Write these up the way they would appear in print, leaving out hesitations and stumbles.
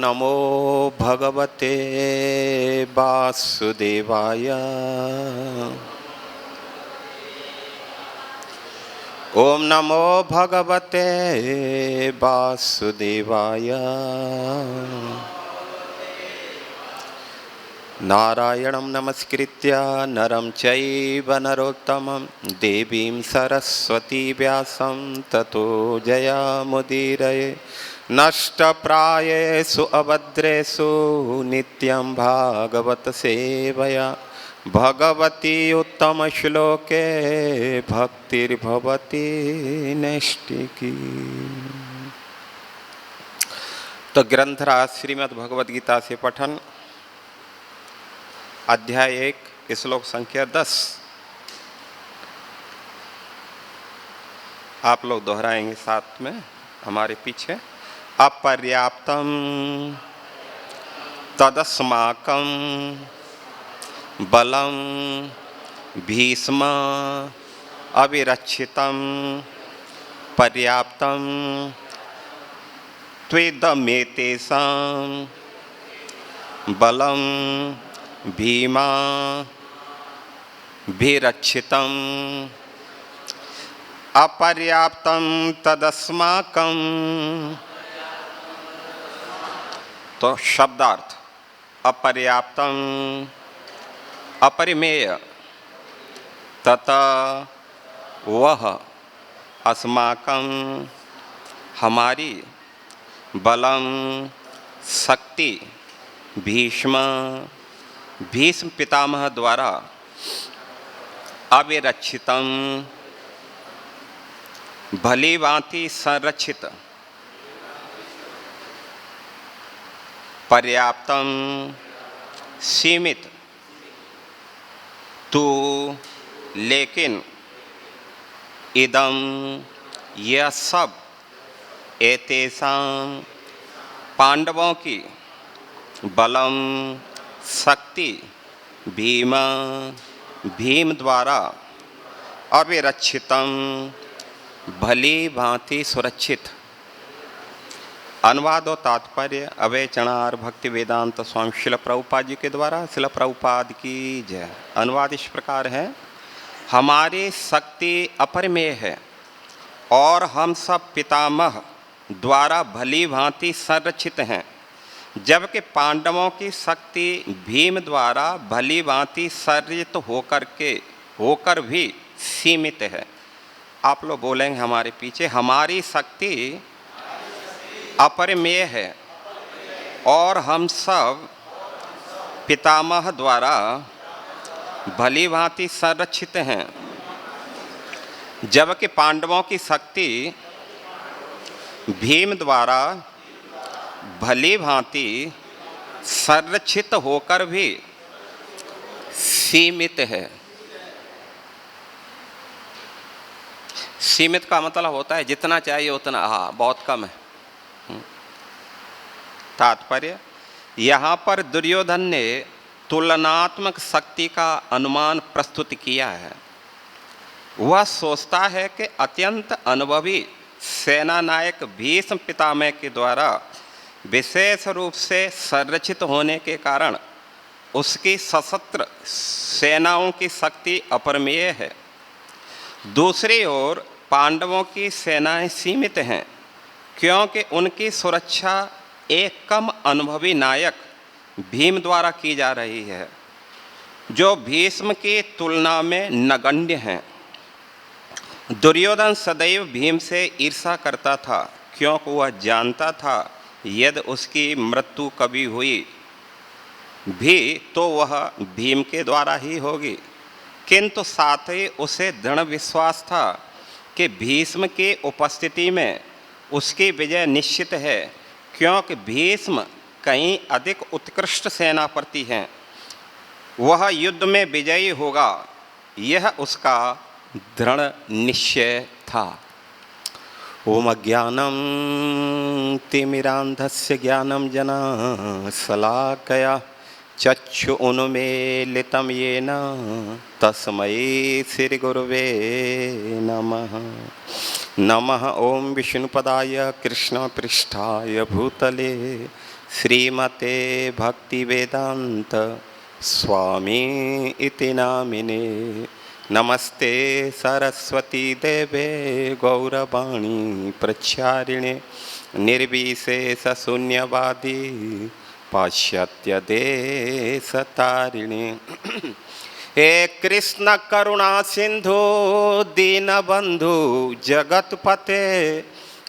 नमो भगवते वासुदेवाय। ओम नमो भगवते वासुदेवाय। नारायणं नमस्कृत्य नरं चैव नरोत्तमं देवीं सरस्वती व्यासं ततो जयमुदीरये। नष्टप्रायेषु अभद्रेषु नित्यं भागवत सेवया भगवती उत्तमश्लोके भक्तिर्भवती नैष्टिकी। तो ग्रंथराज श्रीमद् भगवद गीता से पठन, अध्याय 1 श्लोक संख्या 10। आप लोग दोहराएंगे साथ में हमारे पीछे। अपर्याप्तम तदस्माकं बलं भीष्म अविरक्षितं पर्याप्तं त्वेदमेतेषां बलं भीमा विरक्षितं अपर्याप्तं तदस्माकं। तो शब्दार्थ अपर्याप्तं अपरिमेय, तथा वह अस्माकं हमारी, बलम शक्ति भीष्म पितामह द्वारा अविरक्षितं भली भांति संरक्षित, पर्याप्तं सीमित, तू लेकिन, इदम यह सब, एतेषां पांडवों की, बलम शक्ति भीम द्वारा अविरक्षितं भली भांति सुरक्षित। अनुवाद और तात्पर्य अवैचणार भक्ति वेदांत स्वामी शिल प्रभुपाद जी के द्वारा। शिल प्रभुपाद की जय। अनुवाद इस प्रकार है। हमारी शक्ति अपरिमेय है और हम सब पितामह द्वारा भली भांति संरक्षित हैं, जबकि पांडवों की शक्ति भीम द्वारा भली भांति संरक्षित होकर भी सीमित है। आप लोग बोलेंगे हमारे पीछे, हमारी शक्ति अपरिमेय है और हम सब पितामह द्वारा भली भांति संरक्षित हैं, जबकि पांडवों की शक्ति भीम द्वारा भली भांति संरक्षित होकर भी सीमित है। सीमित का मतलब होता है जितना चाहिए उतना, हाँ बहुत कम है। तात्पर्य, यहाँ पर दुर्योधन ने तुलनात्मक शक्ति का अनुमान प्रस्तुत किया है। वह सोचता है कि अत्यंत अनुभवी सेना नायक भीष्म पितामह के द्वारा विशेष रूप से संरक्षित होने के कारण उसकी सशस्त्र सेनाओं की शक्ति अपरिमेय है। दूसरी ओर पांडवों की सेनाएं सीमित हैं, क्योंकि उनकी सुरक्षा एक कम अनुभवी नायक भीम द्वारा की जा रही है, जो भीष्म की तुलना में नगण्य हैं। दुर्योधन सदैव भीम से ईर्ष्या करता था, क्योंकि वह जानता था यदि उसकी मृत्यु कभी हुई भी तो वह भीम के द्वारा ही होगी। किंतु साथ ही उसे दृढ़ विश्वास था कि भीष्म की उपस्थिति में उसकी विजय निश्चित है, क्योंकि भीष्म कहीं अधिक उत्कृष्ट सेनापति हैं। वह युद्ध में विजयी होगा, यह उसका दृढ़ निश्चय था। ओम अज्ञानं तिमिरान्धस्य ज्ञानं शलाकया चक्षु उन्मीलितं येन तस्मै श्रीगुरुवे नमः। नमः ओं विष्णुपदाय कृष्णपृष्ठाय भूतले श्रीमते भक्तिवेदांत स्वामी इति नामिने। नमस्ते सरस्वती देवे गौरवाणी प्रचारिणे निर्विशेष शून्यवादी पाश्चात्य देशतारिणे। हे कृष्ण करुणा सिंधु दीनबंधु जगतपते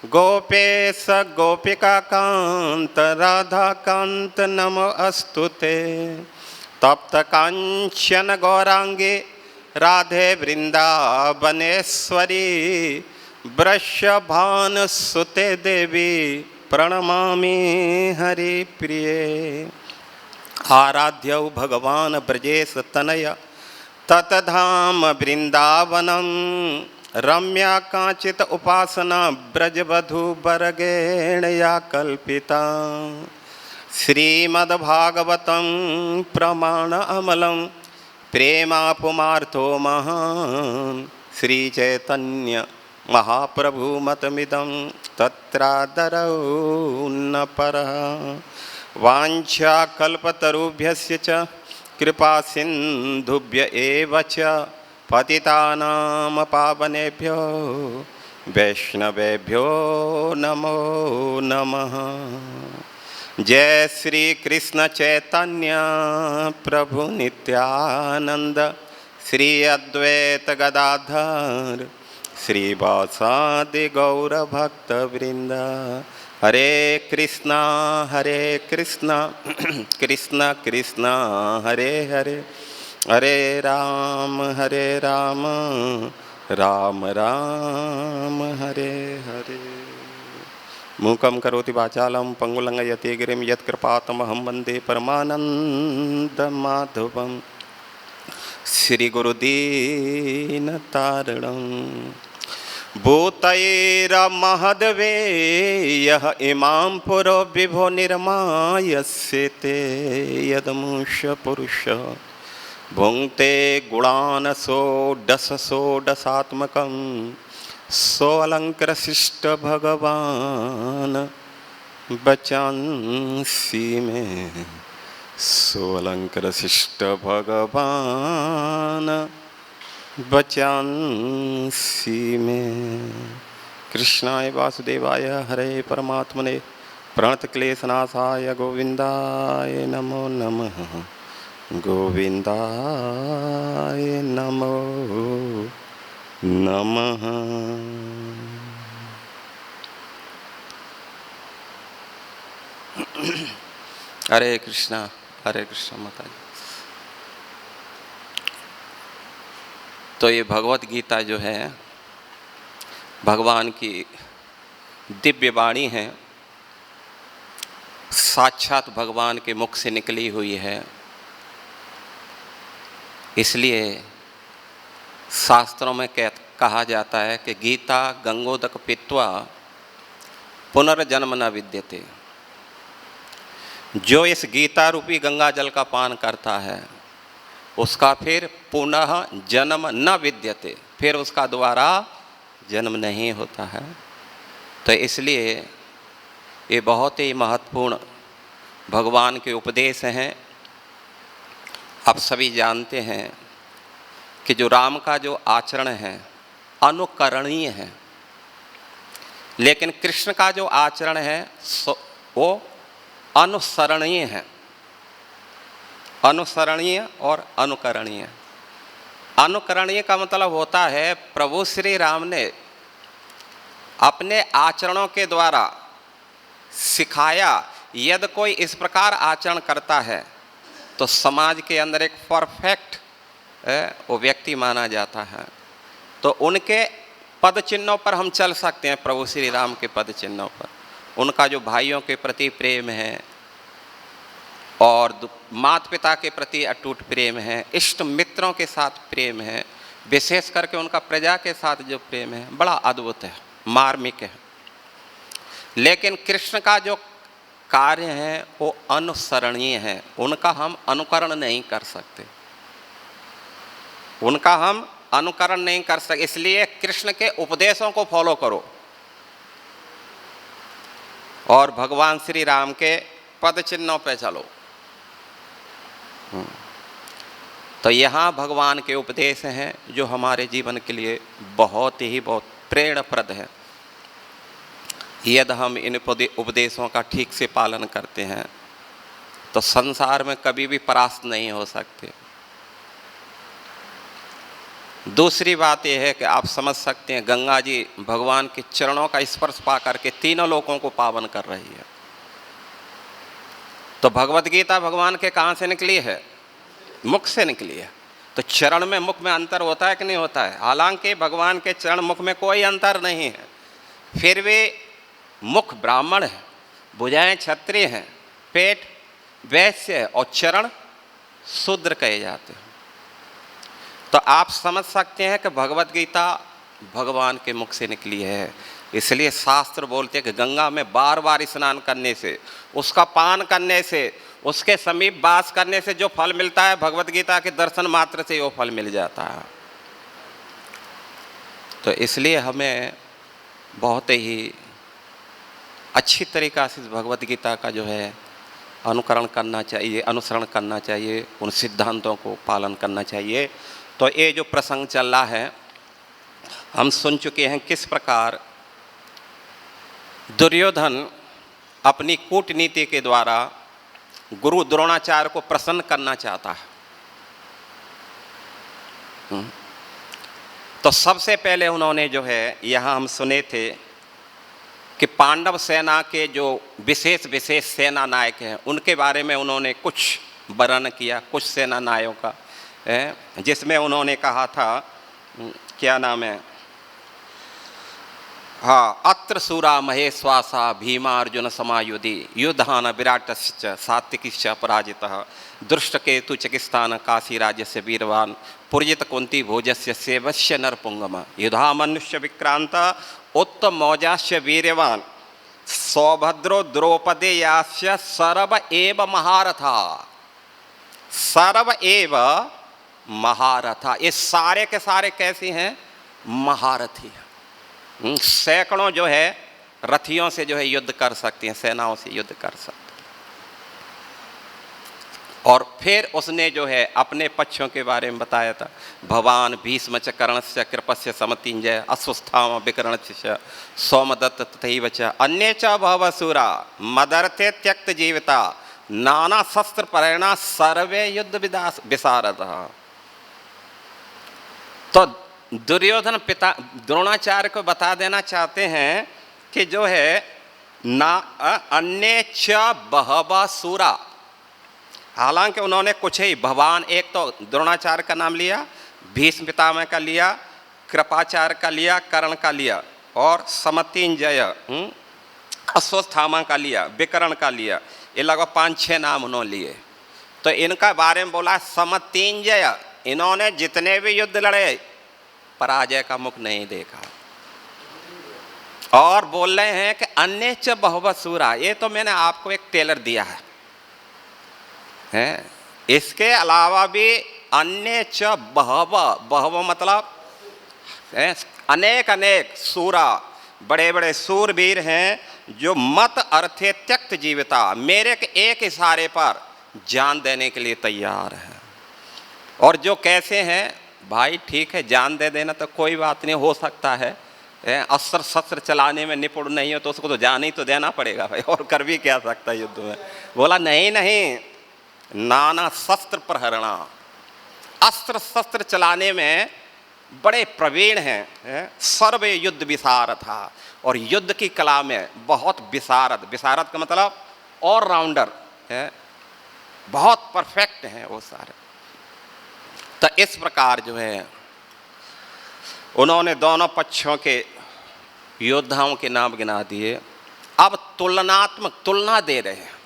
गोपेश गोपिका कांत राधा कांत नमोस्तुते। तप्त कांचन गौरांगे राधे वृंदावनेश्वरी वृषभानुसुते देवी प्रणमामि हरिप्रिये। आराध्यौ भगवान ब्रजेश तनय ततधाम वृंदावनम रम्या कांचित उपासना ब्रजवधू बरगेण या कल्पिता। श्रीमद्भागवतं प्रमाण अमलं प्रेमापुमार्थो महान् श्री चैतन्य महाप्रभु मतमिदं तत्रादरौ न परः। वाञ्छा कल्पतरुभ्यस्य च कृपा सिन्धुभ्य एव च पतितानां पावनेभ्यो वैष्णवेभ्यो नमो नमः। जय श्री कृष्ण चैतन्य प्रभु नित्यानंद श्री अद्वैत गदाधर श्रीवासादि गौर भक्त वृंद। हरे कृष्णा कृष्ण कृष्ण हरे हरे हरे राम राम राम हरे हरे। मूकं करोति वाचालं पंगुलंघयते गिरिं यत्कृपातमहं वन्दे परमानन्दमाधवं। श्रीगुरुदीनतारिणं भूतैरमहद्वेयः इमां पुरो विभो निर्मायस्यते यदमुष पुरुष भुङ्क्ते गुणान् षोडशात्मकं सोऽलङ्कृशिष्ट भगवान् बचांसि मे। सोऽलङ्कृशिष्ट भगवान् बचांसि मे। कृष्णाय वासुदेवाय हरे परमात्मने प्रणतक्लेशनाशाय गोविन्दाय नमो नमः। गोविन्दाय नमो नमः। हरे कृष्णा माता जी। तो ये भगवत गीता जो है भगवान की दिव्य वाणी है, साक्षात भगवान के मुख से निकली हुई है। इसलिए शास्त्रों में कहा जाता है कि गीता गंगोदक पीत्वा पुनर्जन्म न विद्यते। जो इस गीता रूपी गंगा जल का पान करता है उसका फिर पुनः जन्म न विद्यते, फिर उसका दोबारा जन्म नहीं होता है। तो इसलिए ये बहुत ही महत्वपूर्ण भगवान के उपदेश हैं। आप सभी जानते हैं कि जो राम का जो आचरण है अनुकरणीय है, लेकिन कृष्ण का जो आचरण है वो अनुसरणीय है। अनुसरणीय और अनुकरणीय। अनुकरणीय का मतलब होता है प्रभु श्री राम ने अपने आचरणों के द्वारा सिखाया। यदि कोई इस प्रकार आचरण करता है तो समाज के अंदर एक परफेक्ट वो व्यक्ति माना जाता है। तो उनके पद चिन्हों पर हम चल सकते हैं। प्रभु श्री राम के पद चिन्हों पर उनका जो भाइयों के प्रति प्रेम है और माता पिता के प्रति अटूट प्रेम है, इष्ट मित्रों के साथ प्रेम है, विशेष करके उनका प्रजा के साथ जो प्रेम है बड़ा अद्भुत है, मार्मिक है। लेकिन कृष्ण का जो कार्य है वो अनुसरणीय है, उनका हम अनुकरण नहीं कर सकते, उनका हम अनुकरण नहीं कर सकते। इसलिए कृष्ण के उपदेशों को फॉलो करो और भगवान श्री राम के पद चिन्हों पे चलो। तो यहाँ भगवान के उपदेश हैं जो हमारे जीवन के लिए बहुत प्रेरणाप्रद है। यदि हम इन उपदेशों का ठीक से पालन करते हैं तो संसार में कभी भी परास्त नहीं हो सकते। दूसरी बात यह है कि आप समझ सकते हैं गंगा जी भगवान के चरणों का स्पर्श पा करके तीनों लोगों को पावन कर रही है। तो भगवत गीता भगवान के कहाँ से निकली है? मुख से निकली है। तो चरण में मुख में अंतर होता है कि नहीं होता है? हालांकि भगवान के चरण मुख में कोई अंतर नहीं है, फिर वे मुख ब्राह्मण है, भुजाएं क्षत्रिय हैं, पेट वैश्य है और चरण शूद्र कहे जाते हैं। तो आप समझ सकते हैं कि भगवत गीता भगवान के मुख से निकली है। इसलिए शास्त्र बोलते हैं कि गंगा में बार बार स्नान करने से, उसका पान करने से, उसके समीप वास करने से जो फल मिलता है, भगवत गीता के दर्शन मात्र से वो फल मिल जाता है। तो इसलिए हमें बहुत ही अच्छी तरीक़ा से भगवत गीता का जो है अनुसरण करना चाहिए, उन सिद्धांतों को पालन करना चाहिए। तो ये जो प्रसंग चल रहा है, हम सुन चुके हैं किस प्रकार दुर्योधन अपनी कूटनीति के द्वारा गुरु द्रोणाचार्य को प्रसन्न करना चाहता है। तो सबसे पहले उन्होंने जो है, यहाँ हम सुने थे कि पांडव सेना के जो विशेष सेना नायक हैं उनके बारे में उन्होंने कुछ वर्णन किया, कुछ सेना नायकों का, जिसमें उन्होंने कहा था, क्या नाम है, हाँ, अत्र सूरा महेश्वासा भीमा अर्जुन समायुधि युद्धान विराटश्च सात्विकिश्च पराजितः दुष्टकेतु चिकित्सान काशी राज्यस्य वीरवान पुरजित कुंती भोजस्य सेवस्य नरपुंगम युधा मनुष्य विक्रांत उत्तम मौजास्य वीरवान सौभद्रो द्रौपदेयास्य सर्व एव महारथा। सर्व एव महारथा, ये सारे के सारे कैसे हैं? महारथी। सैकड़ों जो है रथियों से जो है युद्ध कर सकती हैं, सेनाओं से युद्ध कर सकते हैं। और फिर उसने जो है अपने पक्षों के बारे में बताया था, भवान भीष्म च कर्णस्य कृपस्य समतिंजय अश्वस्थाम विकरणस्य सोमदत्त तथैव च अन्ये च भवसुरा मदर्थे त्यक्त जीविता नाना शस्त्र परेणा सर्वे युद्ध विशारदः। तो दुर्योधन पिता द्रोणाचार्य को बता देना चाहते हैं कि जो है ना अन्य च बहवा सूरा, हालांकि उन्होंने कुछ ही भगवान, एक तो द्रोणाचार्य का नाम लिया, भीष्म पितामह का लिया, कृपाचार्य का लिया, कर्ण का लिया और समतिंजय अश्वस्थामा का लिया, विकर्ण का लिया, ये लगभग 5-6 नाम उन्होंने लिए। तो इनका बारे में बोला समतिंजय, इन्होंने जितने भी युद्ध लड़े पराजय का मुख नहीं देखा। और बोल रहे हैं कि अन्य च बहुवसूरा, ये तो मैंने आपको एक टेलर दिया है, इसके अलावा भी अन्य च बहव मतलब अनेक अनेक सूरा, बड़े बड़े सूरवीर हैं जो मत अर्थे त्यक्त जीविता, मेरे के एक इशारे पर जान देने के लिए तैयार है। और जो कैसे हैं भाई, ठीक है जान दे देना तो कोई बात नहीं, हो सकता है अस्त्र शस्त्र चलाने में निपुण नहीं हो तो उसको तो जान ही तो देना पड़ेगा भाई, और कर भी क्या सकता है युद्ध में। बोला नहीं नहीं, नाना शस्त्र प्रहरणा, अस्त्र शस्त्र चलाने में बड़े प्रवीण हैं, सर्व युद्ध विशारद था, और युद्ध की कला में बहुत विशारद, विशारद का मतलब ऑलराउंडर है, बहुत परफेक्ट हैं वो सारे। तो इस प्रकार जो है उन्होंने दोनों पक्षों के योद्धाओं के नाम गिना दिए। अब तुलनात्मक तुलना दे रहे हैं,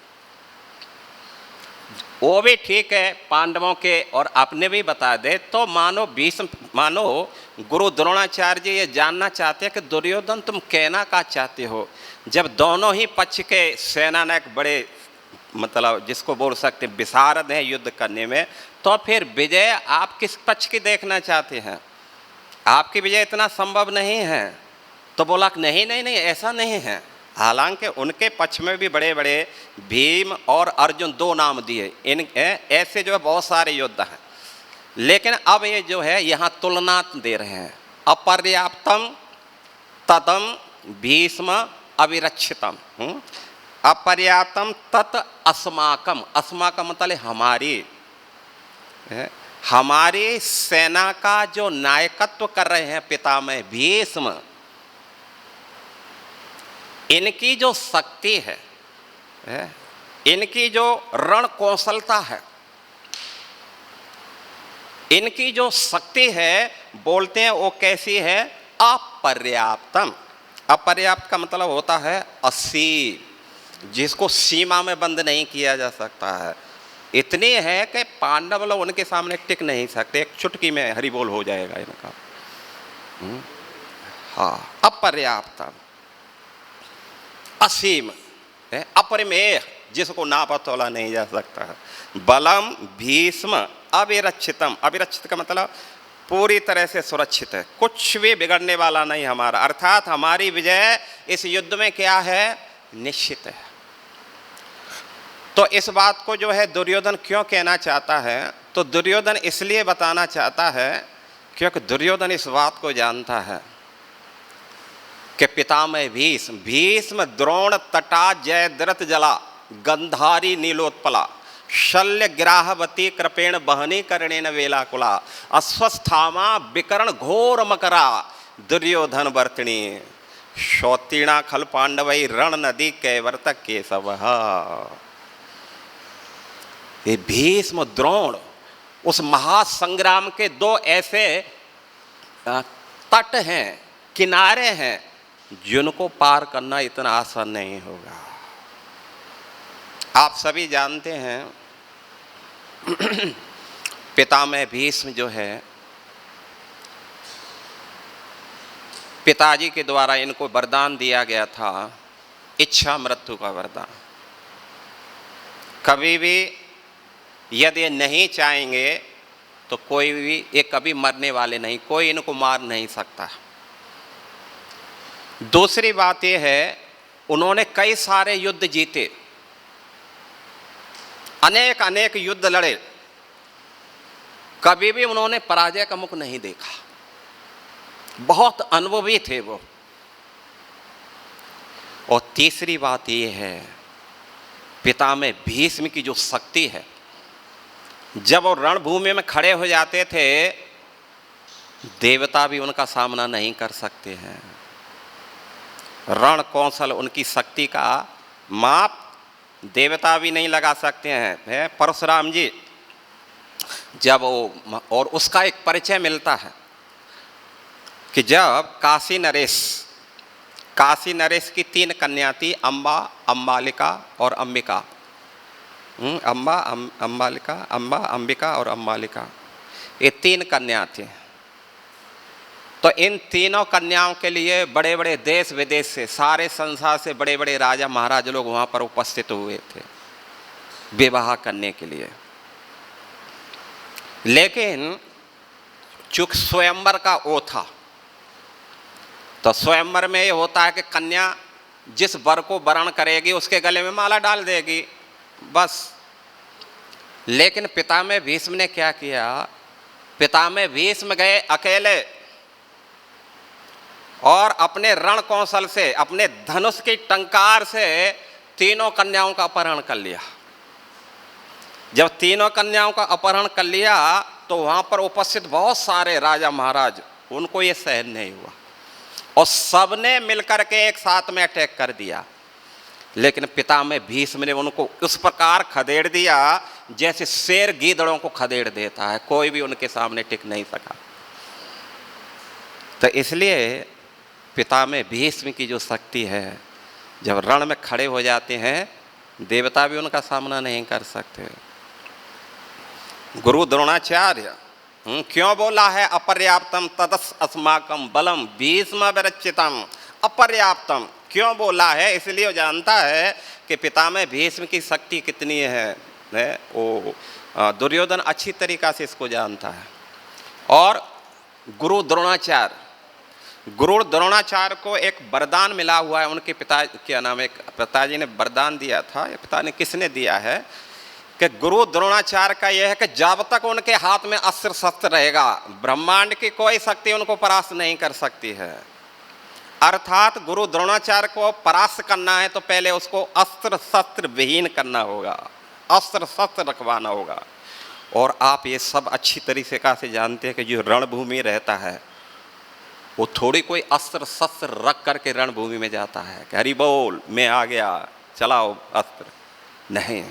वो भी ठीक है, पांडवों के और अपने भी बता दे। तो मानो गुरु द्रोणाचार्य जी ये जानना चाहते हैं कि दुर्योधन तुम कहना क्या चाहते हो, जब दोनों ही पक्ष के सेना नायक बड़े मतलब जिसको बोल सकते हैं विशारद हैं युद्ध करने में, तो फिर विजय आप किस पक्ष की देखना चाहते हैं? आपकी विजय इतना संभव नहीं है। तो बोला नहीं नहीं नहीं, ऐसा नहीं है, हालांकि उनके पक्ष में भी बड़े बड़े भीम और अर्जुन 2 नाम दिए, इन ऐसे जो है बहुत सारे योद्धा हैं। लेकिन अब ये जो है यहाँ तुलना दे रहे हैं, अपर्याप्तम तदम भीष्म अविरक्षितम, अपर्याप्तम तत् अस्माकम, अस्माकम मतलब हमारी सेना का जो नायकत्व कर रहे हैं पितामह भीष्म, इनकी जो शक्ति है, इनकी जो रण कौशलता है, इनकी जो शक्ति है, बोलते हैं वो कैसी है, अपर्याप्तम। अपर्याप्त का मतलब होता है असीम, जिसको सीमा में बंद नहीं किया जा सकता है। इतनी है कि पांडव लोग उनके सामने टिक नहीं सकते, एक चुटकी में हरि बोल हो जाएगा इनका। हाँ, अपर्याप्तम, असीम, अपरिमेय, जिसको नापा तोला नहीं जा सकता है। बलम भीष्म अविरक्षितम, अविरक्षित का मतलब पूरी तरह से सुरक्षित है, कुछ भी बिगड़ने वाला नहीं हमारा, अर्थात हमारी विजय इस युद्ध में क्या है, निश्चित है। तो इस बात को जो है दुर्योधन क्यों कहना चाहता है, तो दुर्योधन इसलिए बताना चाहता है क्योंकि दुर्योधन इस बात को जानता है कि पितामह भीष्म, भीष्म द्रोण तटा जयद्रथ जला गंधारी नीलोत्पला शल्य ग्राहवती कृपेण बहनी कर्णेन वेलाकुला अस्वस्थामा विकर्ण घोर मकरा दुर्योधन वर्तनी शौतीणा खल पांडवई रण नदी कैवर्तक केशव। ये भीष्म द्रोण उस महासंग्राम के 2 ऐसे तट हैं, किनारे हैं, जिनको पार करना इतना आसान नहीं होगा। आप सभी जानते हैं पितामह भीष्म जो है, पिताजी के द्वारा इनको वरदान दिया गया था, इच्छा मृत्यु का वरदान। कभी भी यदि ये नहीं चाहेंगे तो कोई भी, ये कभी मरने वाले नहीं, कोई इनको मार नहीं सकता। दूसरी बात यह है, उन्होंने कई सारे युद्ध जीते, अनेक अनेक युद्ध लड़े, कभी भी उन्होंने पराजय का मुख नहीं देखा, बहुत अनुभवी थे वो। और तीसरी बात यह है, पितामह भीष्म की जो शक्ति है, जब वो रणभूमि में खड़े हो जाते थे, देवता भी उनका सामना नहीं कर सकते हैं। रण कौशल, उनकी शक्ति का माप देवता भी नहीं लगा सकते हैं। परशुराम जी जब वो, और उसका एक परिचय मिलता है कि जब काशी नरेश की 3 कन्या थी, अम्बा, अम्बालिका और अंबिका। अम्बा, अंबिका और अम्बालिका, ये 3 कन्या थी। तो इन तीनों कन्याओं के लिए बड़े बड़े देश विदेश से, सारे संसार से बड़े बड़े राजा महाराज लोग वहाँ पर उपस्थित हुए थे विवाह करने के लिए। लेकिन चूंकि स्वयंवर का वो था, तो स्वयंवर में ये होता है कि कन्या जिस वर को वरण करेगी उसके गले में माला डाल देगी, बस। लेकिन पितामह भीष्म ने क्या किया, पितामह भीष्म गए अकेले और अपने रण कौशल से, अपने धनुष की टंकार से तीनों कन्याओं का अपहरण कर लिया। जब तीनों कन्याओं का अपहरण कर लिया तो वहाँ पर उपस्थित बहुत सारे राजा महाराज, उनको ये सहन नहीं हुआ और सबने मिलकर के एक साथ में अटैक कर दिया। लेकिन पितामह भीष्म ने उनको उस प्रकार खदेड़ दिया जैसे शेर गीदड़ों को खदेड़ देता है, कोई भी उनके सामने टिक नहीं सका। तो इसलिए पितामह भीष्म की जो शक्ति है, जब रण में खड़े हो जाते हैं, देवता भी उनका सामना नहीं कर सकते। गुरु द्रोणाचार्य क्यों बोला है अपर्याप्तम तदस अस्माकम बलम भीष्म विरचितम, अपर्याप्तम क्यों बोला है? इसलिए वो जानता है कि पितामह भीष्म की शक्ति कितनी है। वो दुर्योधन अच्छी तरीक़ा से इसको जानता है। और गुरु द्रोणाचार्य गुरु द्रोणाचार्य को एक वरदान मिला हुआ है, उनके पिता क्या नाम है, पिताजी ने वरदान दिया था या पिता ने किसने दिया है कि गुरु द्रोणाचार्य का यह है कि जब तक उनके हाथ में अस्त्र शस्त्र रहेगा ब्रह्मांड की कोई शक्ति उनको परास्त नहीं कर सकती है। अर्थात गुरु द्रोणाचार्य को परास्त करना है तो पहले उसको अस्त्र शस्त्र विहीन करना होगा, अस्त्र शस्त्र रखवाना होगा। और आप ये सब अच्छी तरीके से जानते हैं कि जो रणभूमि रहता है वो थोड़ी कोई अस्त्र शस्त्र रख करके रणभूमि में जाता है कि हरि बोल मैं आ गया चलाओ अस्त्र, नहीं,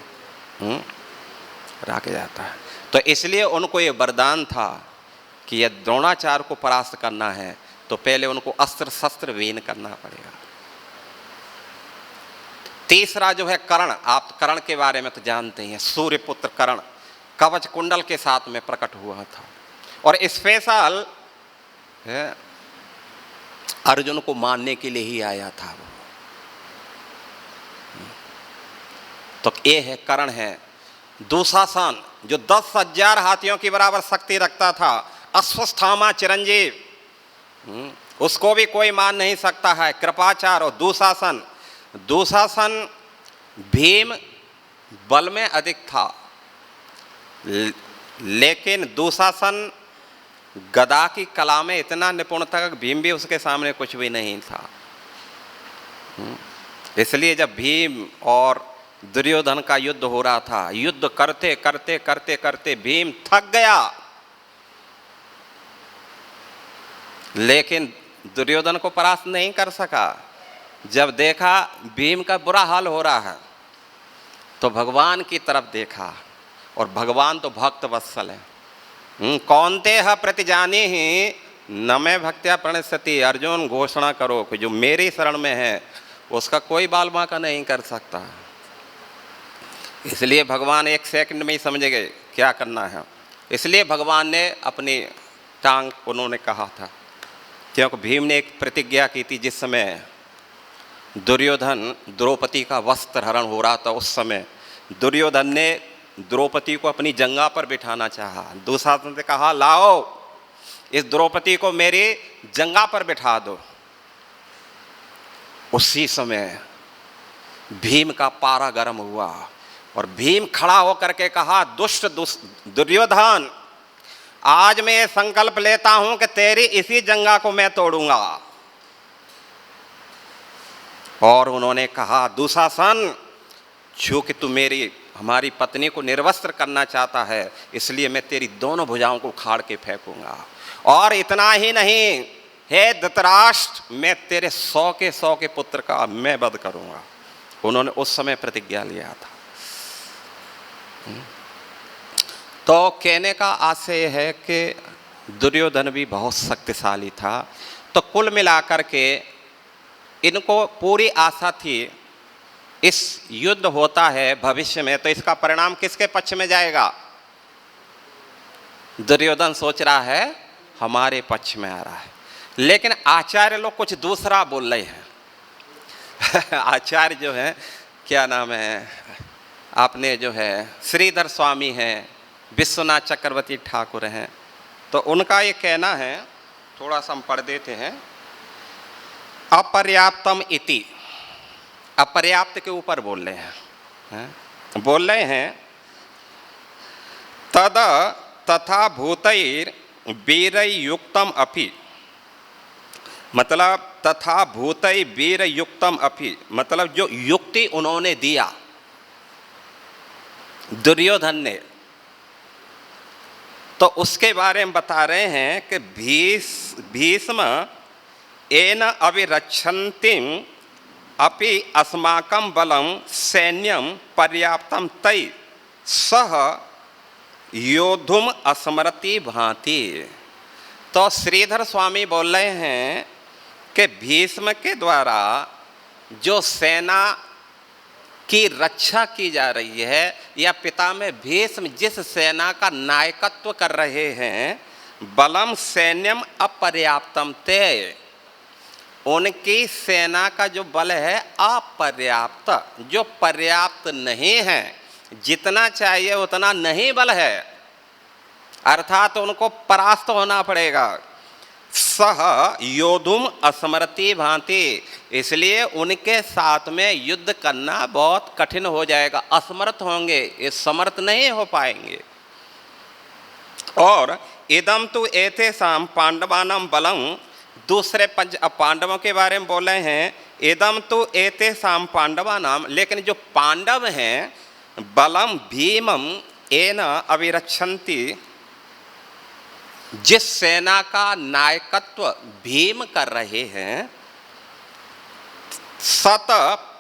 रख जाता है। तो इसलिए उनको ये वरदान था कि यह द्रोणाचार्य को परास्त करना है तो पहले उनको अस्त्र शस्त्र विहीन करना पड़ेगा। तीसरा जो है कर्ण, आप कर्ण के बारे में तो जानते हैं, सूर्यपुत्र कर्ण कवच कुंडल के साथ में प्रकट हुआ था और स्पेशल अर्जुन को मारने के लिए ही आया था वो। तो ये है कर्ण है। दुशासन जो 10,000 हाथियों की बराबर शक्ति रखता था, अश्वत्थामा चिरंजीव, उसको भी कोई मान नहीं सकता है। कृपाचार्य और दुशासन, दुशासन भीम बल में अधिक था लेकिन दुशासन गदा की कला में इतना निपुण था कि भीम भी उसके सामने कुछ भी नहीं था। इसलिए जब भीम और दुर्योधन का युद्ध हो रहा था, युद्ध करते करते करते करते भीम थक गया लेकिन दुर्योधन को परास्त नहीं कर सका। जब देखा भीम का बुरा हाल हो रहा है तो भगवान की तरफ देखा और भगवान तो भक्त वत्सल है। कौनते ह प्रतिजानी ही न मैं भक्त्या प्रणश्यति, अर्जुन घोषणा करो कि जो मेरी शरण में है उसका कोई बाल बांका नहीं कर सकता। इसलिए भगवान एक सेकंड में ही समझ गए क्या करना है। इसलिए भगवान ने अपनी टांग उन्होंने कहा था, क्योंकि भीम ने एक प्रतिज्ञा की थी जिस समय दुर्योधन द्रौपदी का वस्त्र हरण हो रहा था। उस समय दुर्योधन ने द्रौपदी को अपनी जंगा पर बिठाना चाहा। दुशासन ने कहा लाओ इस द्रौपदी को मेरी जंगा पर बिठा दो। उसी समय भीम का पारा गर्म हुआ और भीम खड़ा होकर के कहा दुष्ट दुर्योधन, आज मैं ये संकल्प लेता हूं कि तेरी इसी जंगा को मैं तोड़ूंगा। और उन्होंने कहा दुशासन, चूंकि तू हमारी पत्नी को निर्वस्त्र करना चाहता है इसलिए मैं तेरी दोनों भुजाओं को उखाड़ के फेंकूंगा। और इतना ही नहीं, हे धृतराष्ट्र, मैं तेरे 100 के पुत्र का मैं वध करूंगा। उन्होंने उस समय प्रतिज्ञा लिया था। तो कहने का आशय है कि दुर्योधन भी बहुत शक्तिशाली था। तो कुल मिलाकर के इनको पूरी आशा थी इस युद्ध होता है भविष्य में तो इसका परिणाम किसके पक्ष में जाएगा। दुर्योधन सोच रहा है हमारे पक्ष में आ रहा है, लेकिन आचार्य लोग कुछ दूसरा बोल रहे हैं। आचार्य जो है क्या नाम है, आपने जो है श्रीधर स्वामी हैं, विश्वनाथ चक्रवर्ती ठाकुर हैं, तो उनका ये कहना है, थोड़ा सा हम पढ़ देते हैं। अपर्याप्तम इति, अपर्याप्त के ऊपर बोल रहे हैं, बोल रहे हैं तद तथा भूतैर वीरयुक्तम अपि, मतलब तथा भूतै वीरयुक्तम अपि, मतलब जो युक्ति उन्होंने दिया दुर्योधन ने, तो उसके बारे में बता रहे हैं कि भीष्म एन अभिरक्षन्तिम अपि अस्माकं बलम सैन्यम पर्याप्तम तै सह योद्धुम अस्मरति भांति। तो श्रीधर स्वामी बोल रहे हैं कि भीष्म के द्वारा जो सेना की रक्षा की जा रही है या पितामह भीष्म जिस सेना का नायकत्व कर रहे हैं, बलम सैन्यम अपर्याप्तम ते, उनकी सेना का जो बल है अपर्याप्त, जो पर्याप्त नहीं है, जितना चाहिए उतना नहीं बल है, अर्थात उनको परास्त होना पड़ेगा। सह योद्धुम असमर्ति भांति, इसलिए उनके साथ में युद्ध करना बहुत कठिन हो जाएगा, असमर्थ होंगे, ये समर्थ नहीं हो पाएंगे। और इदम तो एतेषां पांडवानां बलम, दूसरे पांडवों के बारे में बोले हैं, इदम तो एतेषां पांडवानां, लेकिन जो पांडव हैं, बलम भीमम एन अविरक्षन्ति, जिस सेना का नायकत्व भीम कर रहे हैं, सत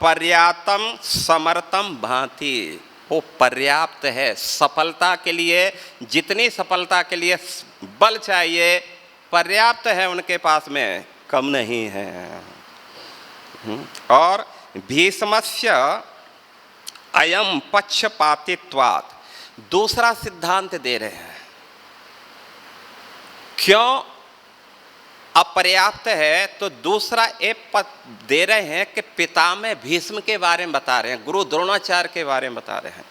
पर्याप्तम समर्थम भांति, वो पर्याप्त है सफलता के लिए, जितनी सफलता के लिए बल चाहिए पर्याप्त है उनके पास में, कम नहीं है। और भीष्मस्य अयम पक्षपातित्वात्, दूसरा सिद्धांत दे रहे हैं। क्यों अपर्याप्त है, तो दूसरा एक पद दे रहे हैं कि पितामह भीष्म के बारे में बता रहे हैं, गुरु द्रोणाचार्य के बारे में बता रहे हैं।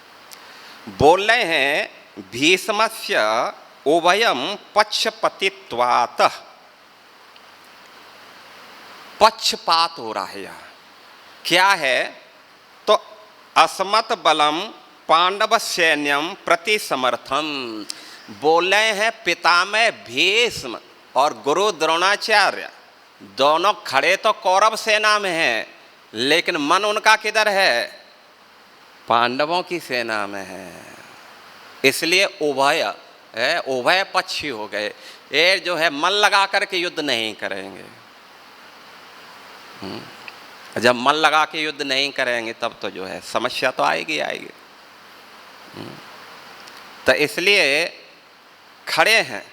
बोल रहे हैं भीष्मस्य उभयम पक्षपातित्वात्, पक्षपात हो रहा है यहाँ। क्या है, तो अस्मत् बलम पांडव सैन्यम प्रति समर्थम, बोल रहे हैं पितामह भीष्म और गुरु द्रोणाचार्य दोनों खड़े तो कौरव सेना में हैं, लेकिन मन उनका किधर है, पांडवों की सेना में है। इसलिए उभय है, उभय पक्षी हो गए, ये जो है मन लगा करके युद्ध नहीं करेंगे। जब मन लगा के युद्ध नहीं करेंगे तब तो जो है समस्या तो आएगी आएगी। तो इसलिए खड़े हैं।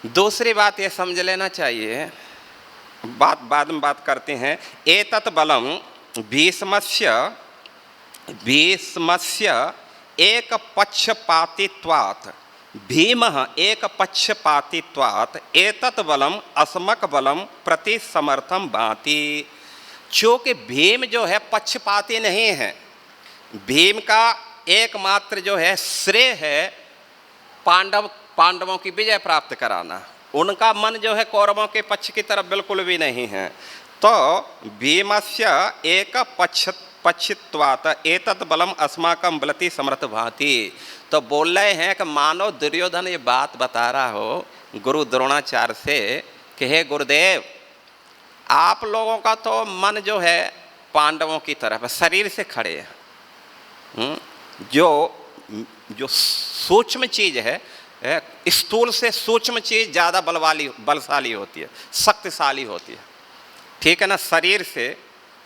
दूसरी बात ये समझ लेना चाहिए, बात बाद में बात करते हैं। एतत् बलम भीष्मस्य एक पक्षपातित्वात्, भीमः एक पक्षपातित्वात् एतत् बलम अस्मक बलम प्रति समर्थम भांति, चूँकि भीम जो है पक्षपाती नहीं है, भीम का एकमात्र जो है श्रेय है पांडवों की विजय प्राप्त कराना, उनका मन जो है कौरवों के पक्ष की तरफ बिल्कुल भी नहीं है। तो भीमस्य एक पक्षित्वात् एतत् बलम अस्माकं बलति समर्थ भांति, तो बोल रहे हैं कि मानो दुर्योधन ये बात बता रहा हो गुरु द्रोणाचार्य से कि हे गुरुदेव, आप लोगों का तो मन जो है पांडवों की तरफ, शरीर से खड़े हैं। जो सूक्ष्म चीज है, स्थूल से सूक्ष्म चीज ज़्यादा बलशाली होती है, शक्तिशाली होती है, ठीक है ना।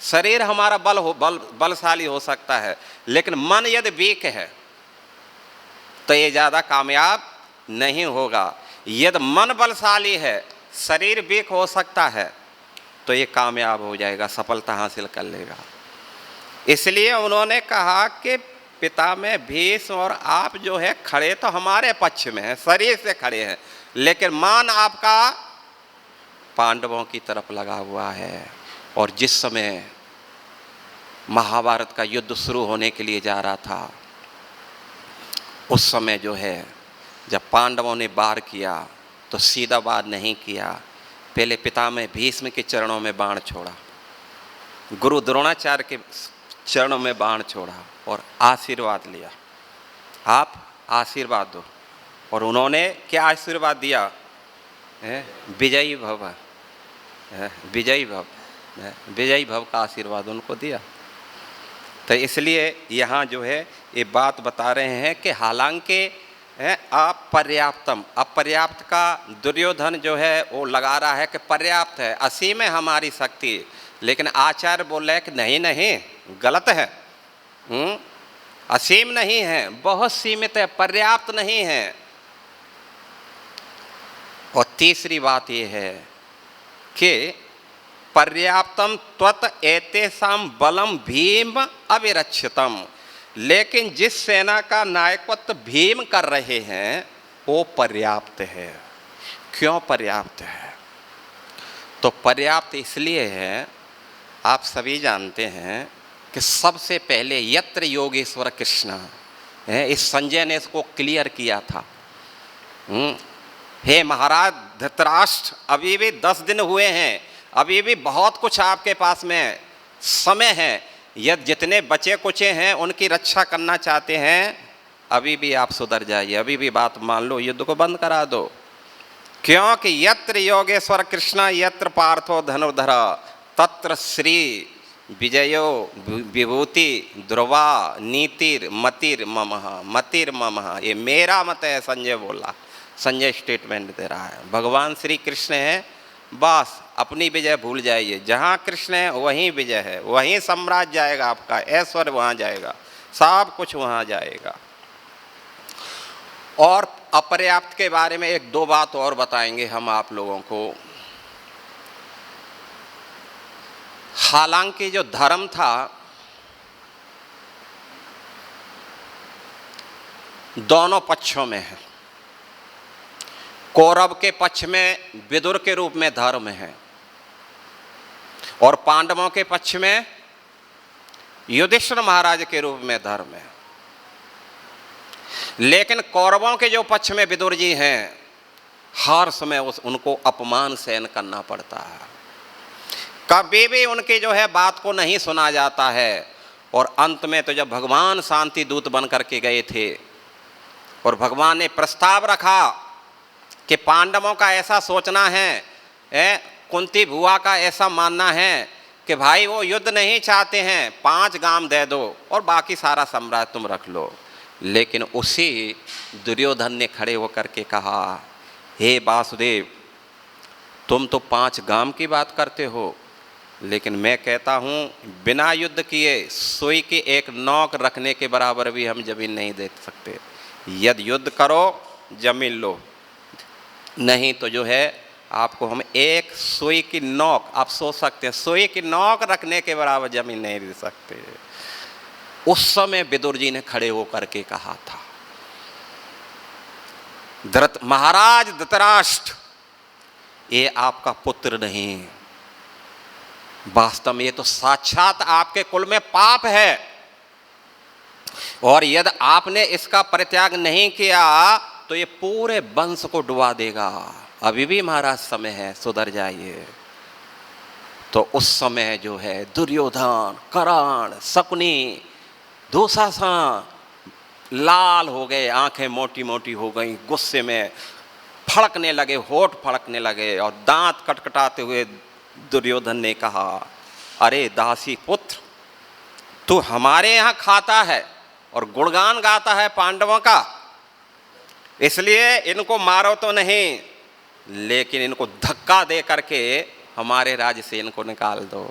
शरीर हमारा बलशाली हो सकता है, लेकिन मन यदि वीक है तो ये ज़्यादा कामयाब नहीं होगा। यदि मन बलशाली है, शरीर वीक हो सकता है, तो ये कामयाब हो जाएगा, सफलता हासिल कर लेगा। इसलिए उन्होंने कहा कि पितामह भीष्म और आप जो है खड़े तो हमारे पक्ष में हैं, शरीर से खड़े हैं, लेकिन मान आपका पांडवों की तरफ लगा हुआ है। और जिस समय महाभारत का युद्ध शुरू होने के लिए जा रहा था, उस समय जो है जब पांडवों ने वार किया तो सीधा वार नहीं किया, पहले पितामह भीष्म के चरणों में बाण छोड़ा, गुरु द्रोणाचार्य के चरणों में बाण छोड़ा और आशीर्वाद लिया, आप आशीर्वाद दो। और उन्होंने क्या आशीर्वाद दिया, विजयी भव, विजयी भव, विजयी भव का आशीर्वाद उनको दिया। तो इसलिए यहाँ जो है ये बात बता रहे हैं कि हालांकि अपर्याप्तम, अपर्याप्त का दुर्योधन जो है वो लगा रहा है कि पर्याप्त है, असीम है हमारी शक्ति, लेकिन आचार्य बोल रहे हैं कि नहीं नहीं, गलत है। असीम नहीं है, बहुत सीमित है, पर्याप्त नहीं है। और तीसरी बात यह है कि पर्याप्तम त्वत एतेषां बलम भीम अविरक्षितम, लेकिन जिस सेना का नायकत्व भीम कर रहे हैं वो पर्याप्त है। क्यों पर्याप्त है, तो पर्याप्त इसलिए है, आप सभी जानते हैं कि सबसे पहले यत्र योगेश्वर कृष्ण, इस संजय ने इसको क्लियर किया था। हे महाराज धृतराष्ट्र, अभी भी 10 दिन हुए हैं, अभी भी बहुत कुछ आपके पास में समय है। यदि जितने बचे कुचे हैं उनकी रक्षा करना चाहते हैं, अभी भी आप सुधर जाइए, अभी भी बात मान लो, युद्ध को बंद करा दो। क्योंकि यत्र योगेश्वर कृष्ण यत्र पार्थो धनुर्धर तत्र श्री विजयो विभूति ध्रुवा नीतिर मतिर ममः मतिर ममः। ये मेरा मत है, संजय बोला, संजय स्टेटमेंट दे रहा है। भगवान श्री कृष्ण है, बस अपनी विजय भूल जाइए। जहाँ कृष्ण है वहीं विजय है, वहीं साम्राज्य जाएगा, आपका ऐश्वर्य वहाँ जाएगा, सब कुछ वहाँ जाएगा। और अपर्याप्त के बारे में 1-2 बात और बताएंगे हम आप लोगों को। हालांकि जो धर्म था दोनों पक्षों में है। कौरव के पक्ष में विदुर के रूप में धर्म है और पांडवों के पक्ष में युधिष्ठिर महाराज के रूप में धर्म है। लेकिन कौरवों के जो पक्ष में विदुर जी हैं, हर समय उनको अपमान सहन करना पड़ता है, कभी भी उनकी जो है बात को नहीं सुना जाता है। और अंत में तो जब भगवान शांति दूत बन करके गए थे और भगवान ने प्रस्ताव रखा कि पांडवों का ऐसा सोचना है, कुंती भुआ का ऐसा मानना है कि भाई वो युद्ध नहीं चाहते हैं, 5 गांव दे दो और बाकी सारा साम्राज्य तुम रख लो। लेकिन उसी दुर्योधन ने खड़े होकर के कहा, हे वासुदेव, तुम तो 5 गांव की बात करते हो, लेकिन मैं कहता हूँ बिना युद्ध किए सुई की एक नोक रखने के बराबर भी हम जमीन नहीं दे सकते। यदि युद्ध करो जमीन लो, नहीं तो जो है आपको हम एक सुई की नोक, आप सोच सकते हैं, सुई की नोक रखने के बराबर जमीन नहीं दे सकते। उस समय विदुर जी ने खड़े होकर के कहा था, महाराज धृतराष्ट्र, ये आपका पुत्र नहीं, वास्तव में ये तो साक्षात आपके कुल में पाप है, और यदि आपने इसका परित्याग नहीं किया तो ये पूरे वंश को डुबा देगा। अभी भी महाराज समय है, सुधर जाइए। तो उस समय जो है दुर्योधन, कर्ण, शकुनी, दुशासन लाल हो गए, आंखें मोटी मोटी हो गई, गुस्से में फड़कने लगे, होठ फड़कने लगे और दांत कटकटाते हुए दुर्योधन ने कहा, अरे दासी पुत्र, तू हमारे यहाँ खाता है और गुणगान गाता है पांडवों का, इसलिए इनको मारो तो नहीं, लेकिन इनको धक्का दे करके हमारे राज्य से इनको निकाल दो।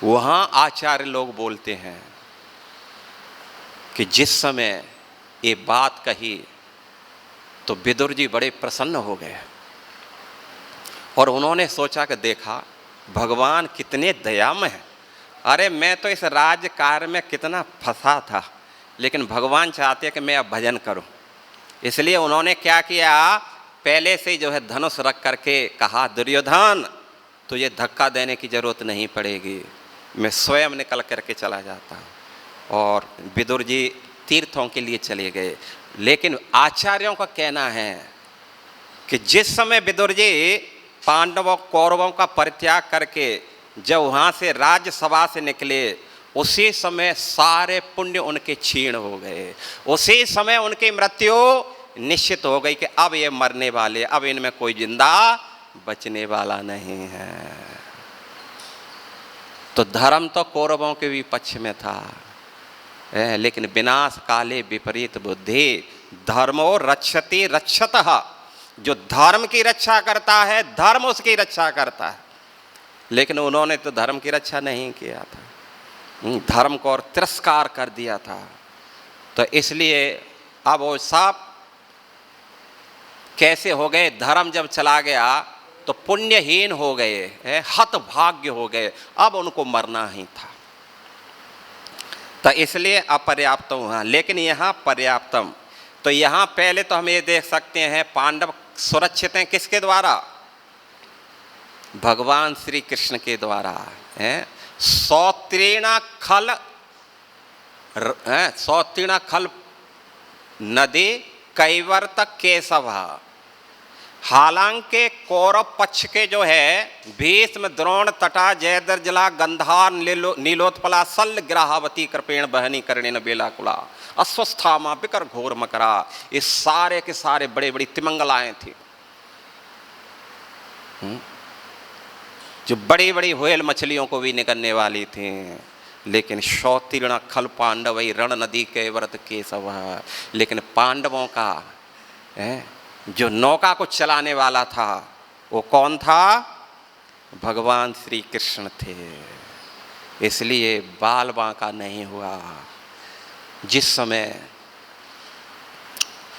वहां आचार्य लोग बोलते हैं कि जिस समय ये बात कही तो विदुर जी बड़े प्रसन्न हो गए और उन्होंने सोचा कि देखा भगवान कितने दयामय हैं। अरे मैं तो इस राज्य कार्य में कितना फंसा था, लेकिन भगवान चाहते हैं कि मैं अब भजन करूं। इसलिए उन्होंने क्या किया, पहले से ही जो है धनुष रख करके कहा, दुर्योधन तुझे धक्का देने की जरूरत नहीं पड़ेगी, मैं स्वयं निकल करके चला जाता हूँ। और विदुर जी तीर्थों के लिए चले गए। लेकिन आचार्यों का कहना है कि जिस समय विदुर जी पांडवों कौरवों का परित्याग करके जब वहाँ से राज्यसभा से निकले, उसी समय सारे पुण्य उनके क्षीण हो गए, उसी समय उनकी मृत्यु निश्चित हो गई कि अब ये मरने वाले, अब इनमें कोई जिंदा बचने वाला नहीं है। तो धर्म तो कौरवों के भी पक्ष में था, लेकिन विनाश काले विपरीत बुद्धि धर्मो रक्षति रक्षतः। जो धर्म की रक्षा करता है धर्म उसकी रक्षा करता है, लेकिन उन्होंने तो धर्म की रक्षा नहीं किया था, धर्म को और तिरस्कार कर दिया था। तो इसलिए अब वो सब कैसे हो गए, धर्म जब चला गया तो पुण्यहीन हो गए, हतभाग्य हो गए, अब उनको मरना ही था। तो इसलिए अपर्याप्तम हुआ, लेकिन यहाँ पर्याप्तम। तो यहाँ पहले तो हम ये देख सकते हैं पांडव सुरक्षित हैं किसके द्वारा, भगवान श्री कृष्ण के द्वारा। सौतीर्ण खल नदी कैवर्त केशव, हालांकि कौरव पक्ष के जो है भीष्म, द्रोण, तटा, जयद्रथ, गंधार, नीलोत्पला, शल्य, ग्राहावती, कृपेण, बहनी, कर्णेन, बेलाकुला, अश्वस्थामा, विकर, घोर, मकरा, ये सारे के सारे बड़े बड़ी तिमंगलाएं थी, जो बड़ी बड़ी व्हेल मछलियों को भी निकलने वाली थी। लेकिन शौतीर्ण खल पांडवई रण नदी के व्रत केशव, लेकिन पांडवों का जो नौका को चलाने वाला था वो कौन था? भगवान श्री कृष्ण थे। इसलिए बाल बांका नहीं हुआ। जिस समय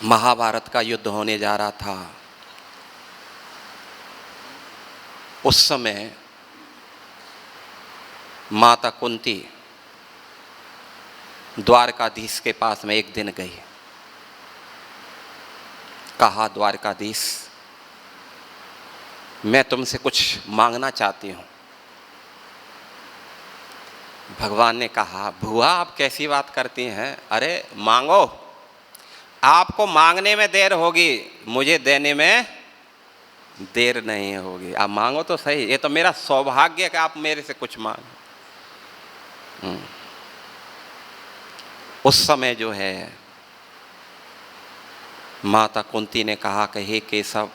महाभारत का युद्ध होने जा रहा था उस समय माता कुंती द्वारकाधीश के पास में एक दिन गई। कहा, द्वारकाधीश, मैं तुमसे कुछ मांगना चाहती हूं। भगवान ने कहा, भुआ आप कैसी बात करती हैं? अरे मांगो, आपको मांगने में देर होगी, मुझे देने में देर नहीं होगी। आप मांगो तो सही, ये तो मेरा सौभाग्य है कि आप मेरे से कुछ मांगो। उस समय जो है माता कुंती ने कहा कि हे केशव,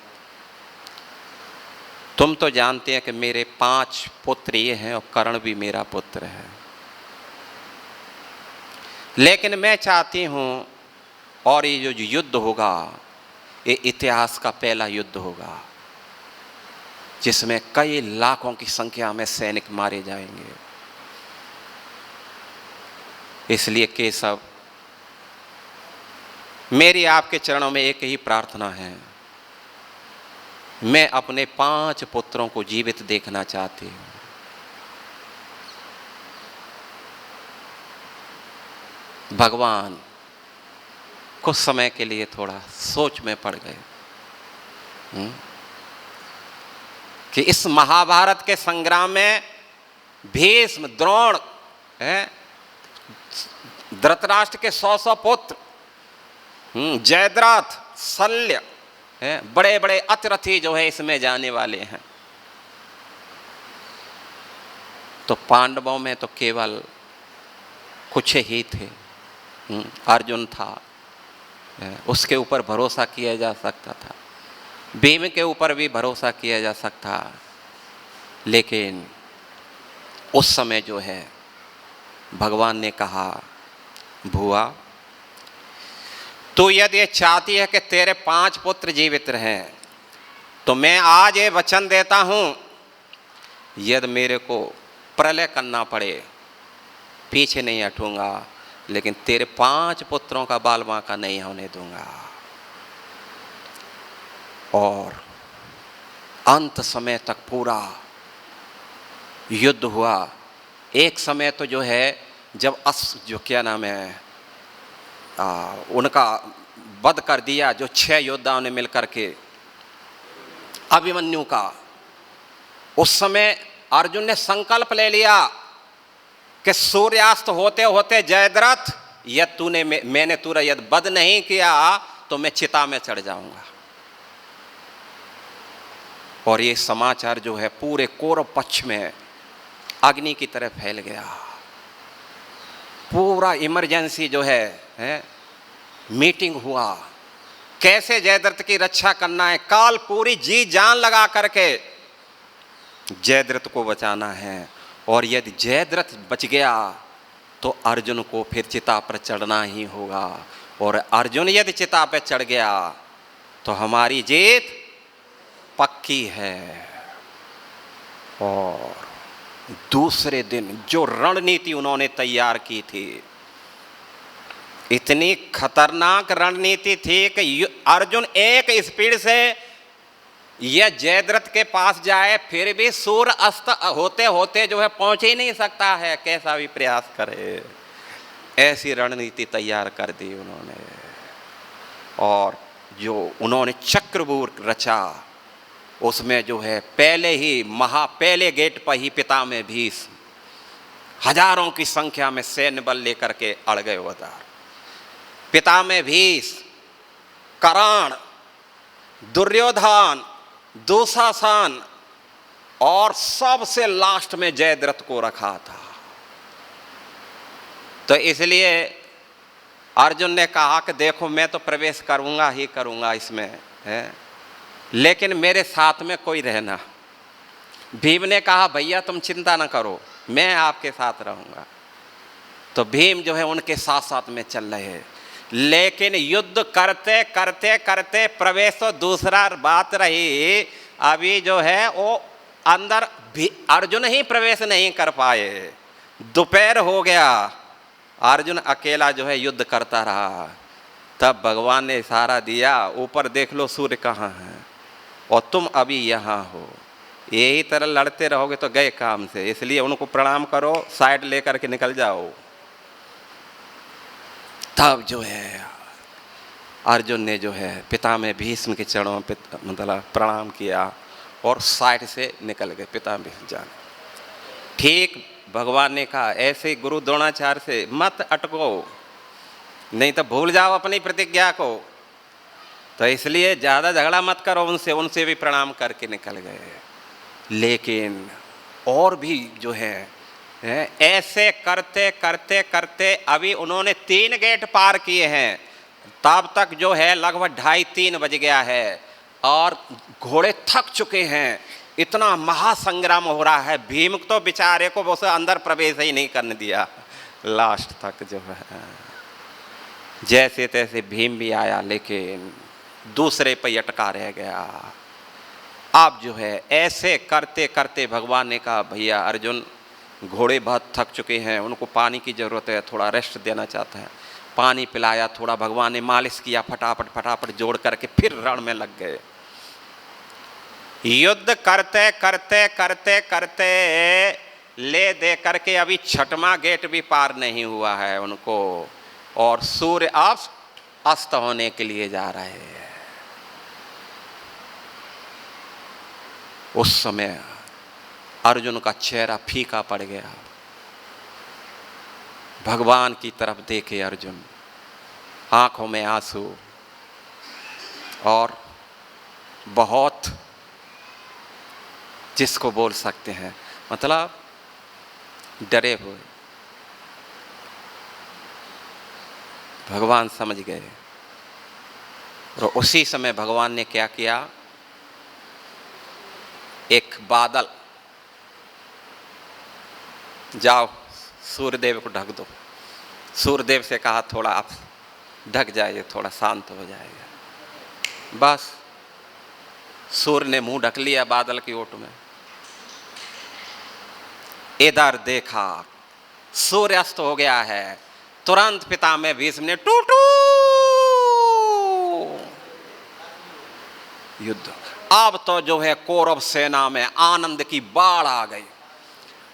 तुम तो जानते हैं कि मेरे 5 पुत्र ये हैं और कर्ण भी मेरा पुत्र है, लेकिन मैं चाहती हूं और ये जो युद्ध होगा ये इतिहास का पहला युद्ध होगा जिसमें कई लाखों की संख्या में सैनिक मारे जाएंगे। इसलिए केशव, मेरी आपके चरणों में एक ही प्रार्थना है, मैं अपने 5 पुत्रों को जीवित देखना चाहती हूं। भगवान कुछ समय के लिए थोड़ा सोच में पड़ गए कि इस महाभारत के संग्राम में भीष्म, द्रोण, धृतराष्ट्र के 100 पुत्र, जयद्रथ, शल्य, बड़े बड़े अतिरथी जो है इसमें जाने वाले हैं। तो पांडवों में तो केवल कुछ ही थे। अर्जुन था, उसके ऊपर भरोसा किया जा सकता था, भीम के ऊपर भी भरोसा किया जा सकता। लेकिन उस समय जो है भगवान ने कहा, भुआ, तू यदि ये चाहती है कि तेरे 5 पुत्र जीवित रहें तो मैं आज ये वचन देता हूं, यदि मेरे को प्रलय करना पड़े पीछे नहीं हटूंगा, लेकिन तेरे 5 पुत्रों का बाल बांका नहीं होने दूंगा। और अंत समय तक पूरा युद्ध हुआ। एक समय तो जो है जब जो क्या नाम है उनका वध कर दिया, जो 6 योद्धाओं ने मिलकर के अभिमन्यु का, उस समय अर्जुन ने संकल्प ले लिया कि सूर्यास्त होते होते जयद्रथ, यदि मैंने तुरा यदि वध नहीं किया तो मैं चिता में चढ़ जाऊंगा। और ये समाचार जो है पूरे कौरव पक्ष में अग्नि की तरह फैल गया। पूरा इमरजेंसी जो है मीटिंग हुआ, कैसे जयद्रथ की रक्षा करना है। काल पूरी जी जान लगा करके जयद्रथ को बचाना है। और यदि जयद्रथ बच गया तो अर्जुन को फिर चिता पर चढ़ना ही होगा। और अर्जुन यदि चिता पर चढ़ गया तो हमारी जीत पक्की है। और दूसरे दिन जो रणनीति उन्होंने तैयार की थी, इतनी खतरनाक रणनीति थी कि अर्जुन एक स्पीड से यह जयद्रथ के पास जाए फिर भी सूर्य अस्त होते होते जो है पहुंच ही नहीं सकता है, कैसा भी प्रयास करे। ऐसी रणनीति तैयार कर दी उन्होंने। और जो उन्होंने चक्रव्यूह रचा उसमें जो है पहले गेट पर ही पितामह भीष्म हजारों की संख्या में सैन्य बल लेकर के अड़ गए उधर। पितामह भीष्म, कर्ण, दुर्योधन, दुशासन और सबसे लास्ट में जयद्रथ को रखा था। तो इसलिए अर्जुन ने कहा कि देखो मैं तो प्रवेश करूंगा ही करूंगा इसमें है, लेकिन मेरे साथ में कोई रहना। भीम ने कहा भैया तुम चिंता ना करो, मैं आपके साथ रहूंगा। तो भीम जो है उनके साथ साथ में चल रहे हैं, लेकिन युद्ध करते करते करते प्रवेश तो दूसरा बात रही, अभी जो है वो अंदर भी अर्जुन ही प्रवेश नहीं कर पाए। दोपहर हो गया, अर्जुन अकेला जो है युद्ध करता रहा। तब भगवान ने इशारा दिया, ऊपर देख लो सूर्य कहाँ है और तुम अभी यहाँ हो, यही तरह लड़ते रहोगे तो गए काम से, इसलिए उनको प्रणाम करो, साइड लेकर के निकल जाओ। तब जो है अर्जुन ने जो है पितामह भीष्म के चरणों पे मतलब प्रणाम किया और साइड से निकल गए पितामह भीष्म जान। ठीक भगवान ने कहा ऐसे गुरु द्रोणाचार्य से मत अटको, नहीं तो भूल जाओ अपनी प्रतिज्ञा को, तो इसलिए ज़्यादा झगड़ा मत करो उनसे, उनसे भी प्रणाम करके निकल गए। लेकिन और भी जो है ऐसे करते करते करते अभी उन्होंने 3 गेट पार किए हैं, तब तक जो है लगभग 2:30-3 बज गया है और घोड़े थक चुके हैं। इतना महासंग्राम हो रहा है, भीम तो बेचारे को उसे अंदर प्रवेश ही नहीं करने दिया लास्ट तक जो है। जैसे तैसे भीम भी आया लेकिन दूसरे पे अटका रह गया। अब जो है ऐसे करते करते भगवान ने कहा भैया अर्जुन घोड़े बहुत थक चुके हैं, उनको पानी की ज़रूरत है, थोड़ा रेस्ट देना चाहता है। पानी पिलाया, थोड़ा भगवान ने मालिश किया, फटाफट फटाफट जोड़ करके फिर रण में लग गए। युद्ध करते करते करते करते ले दे करके अभी 6वां गेट भी पार नहीं हुआ है उनको, और सूर्य अब अस्त होने के लिए जा रहे हैं। उस समय अर्जुन का चेहरा फीका पड़ गया। भगवान की तरफ देखे अर्जुन, आंखों में आंसू और बहुत जिसको बोल सकते हैं मतलब डरे हुए। भगवान समझ गए और उसी समय भगवान ने क्या किया, एक बादल, जाओ सूर्यदेव को ढक दो। सूर्यदेव से कहा थोड़ा आप ढक जाइए, थोड़ा शांत हो जाएगा। बस सूर्य ने मुंह ढक लिया बादल की ओट में। इधर देखा सूर्यास्त हो गया है, तुरंत पितामह भीष्म ने टूटू युद्ध। अब तो जो है कौरव सेना में आनंद की बाढ़ आ गई।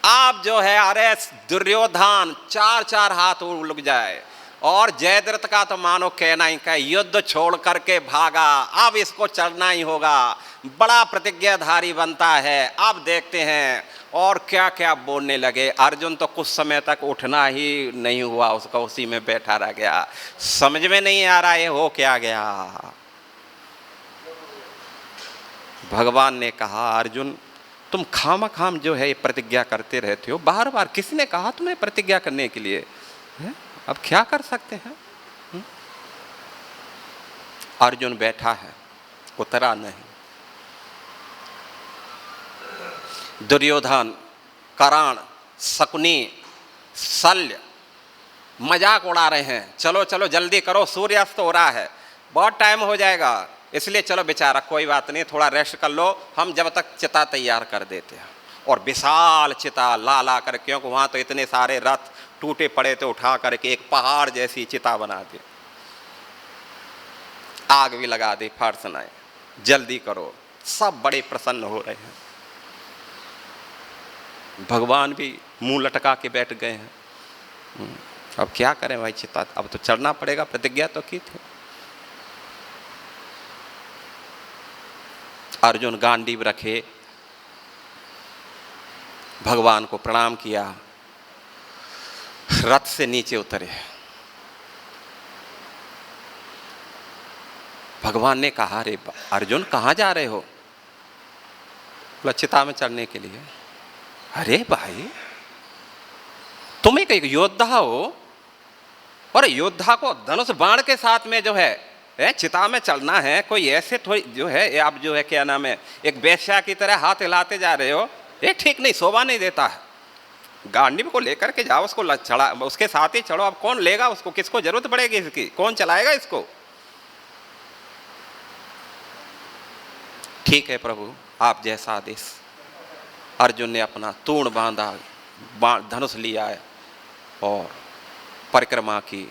अब जो है अरे दुर्योधन 4-4 हाथ उलग जाए, और जयद्रथ का तो मानो कहना ही का युद्ध छोड़ करके भागा। अब इसको चढ़ना ही होगा, बड़ा प्रतिज्ञाधारी बनता है। अब देखते हैं और क्या क्या बोलने लगे। अर्जुन तो कुछ समय तक उठना ही नहीं हुआ उसका, उसी में बैठा रह गया। समझ में नहीं आ रहा है हो क्या गया। भगवान ने कहा अर्जुन तुम खाम जो है प्रतिज्ञा करते रहते हो, बार बार किसने कहा तुम्हें प्रतिज्ञा करने के लिए है? अब क्या कर सकते हैं। अर्जुन बैठा है, उतरा नहीं। दुर्योधन, कर्ण, शकुनी, शल्य मजाक उड़ा रहे हैं, चलो चलो जल्दी करो सूर्यास्त हो रहा है, बहुत टाइम हो जाएगा, इसलिए चलो बेचारा कोई बात नहीं थोड़ा रेस्ट कर लो, हम जब तक चिता तैयार कर देते हैं। और विशाल चिता ला कर, क्योंकि वहाँ तो इतने सारे रथ टूटे पड़े थे, उठा करके एक पहाड़ जैसी चिता बना दी, आग भी लगा दी, फाड़ सुनाए जल्दी करो। सब बड़े प्रसन्न हो रहे हैं। भगवान भी मुंह लटका के बैठ गए हैं। अब क्या करें भाई, चिता अब तो चढ़ना पड़ेगा, प्रतिज्ञा तो की थी। अर्जुन गांडीव रखे, भगवान को प्रणाम किया, रथ से नीचे उतरे। भगवान ने कहा, अरे अर्जुन कहाँ जा रहे हो? बोला चिता में चढ़ने के लिए। अरे भाई तुम एक योद्धा हो, और योद्धा को धनुष बाण के साथ में जो है चिता में चलना है, कोई ऐसे थोड़ी जो है आप जो है क्या नाम है एक वेश्या की तरह हाथ हिलाते जा रहे हो, ये ठीक नहीं, शोभा नहीं देता है। गांडीव को लेकर के जाओ, उसको चढ़ा, उसके साथ ही चढ़ो। अब कौन लेगा उसको? किसको जरूरत पड़ेगी इसकी? कौन चलाएगा इसको? ठीक है प्रभु, आप जैसा आदेश। अर्जुन ने अपना तूण बांधा, धनुष लिया और परिक्रमा की,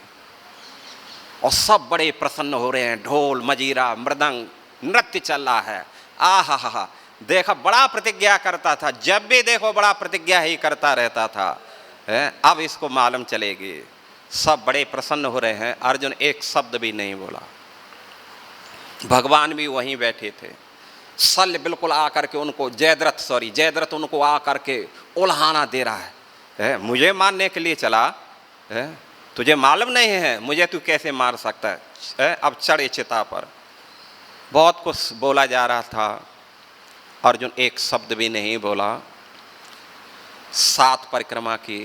और सब बड़े प्रसन्न हो रहे हैं। ढोल मजीरा मृदंग नृत्य चल रहा है। आहा हा, देखा बड़ा प्रतिज्ञा करता था, जब भी देखो बड़ा प्रतिज्ञा ही करता रहता था। अब इसको मालूम चलेगी। सब बड़े प्रसन्न हो रहे हैं। अर्जुन एक शब्द भी नहीं बोला। भगवान भी वहीं बैठे थे। शल्य बिल्कुल आकर के उनको जयद्रथ उनको आकर के उल्हाना दे रहा है। मुझे मारने के लिए चला, तुझे मालूम नहीं है मुझे तू कैसे मार सकता है? अब चढ़े चिता पर। बहुत कुछ बोला जा रहा था, अर्जुन एक शब्द भी नहीं बोला। 7 परिक्रमा की,